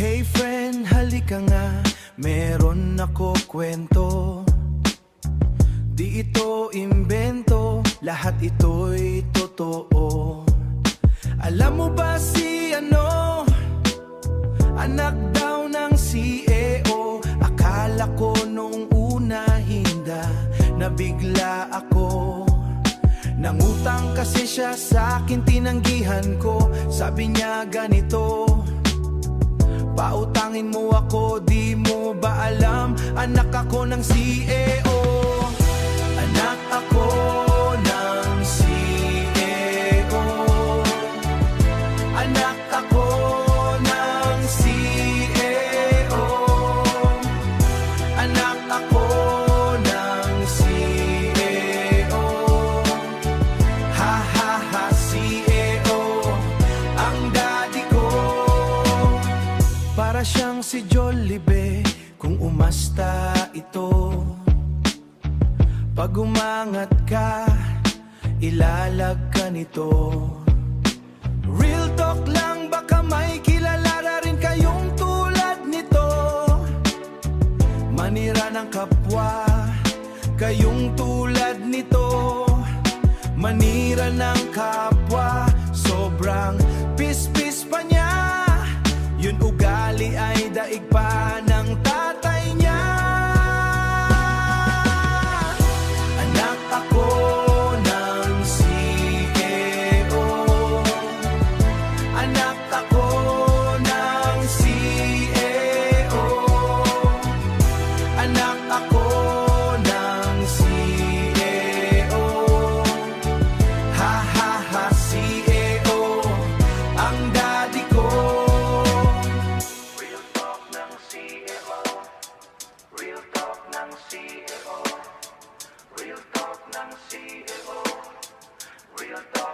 Hey friend, halika nga, meron ako kwento. Di ito imbento, lahat ito'y totoo. Alam mo ba si ano? Anak daw ng CEO. Akala ko nung una hinda, nabigla ako. Nangutang kasi siya sa akin, tinanggihan ko. Sabi niya ganito, pautangin mo ako, di mo ba alam? Anak ako ng CEO. Anak ako ng CEO. Anak ako ng CEO. Anak ako ng CEO. Ha ha ha, CEO ang daddy ko. Para siyang si Jollibee kung umasta ito. Pag umangat ka, ilalag ka nito. Real talk lang, baka may kilala rin kayong tulad nito. Manira ng kapwa, kayong tulad nito. Manira ng kapwa, sobrang pis-pis pa niya. Yun ugali ay daig pa ng tatay niya. Anak ako ng CEO. Anak ako ng CEO. Anak ako ng CEO. Ha ha ha, CEO ang daddy ko. Real talk ng CEO. Real talk ng CEO. Real talk ng CEO. Real talk.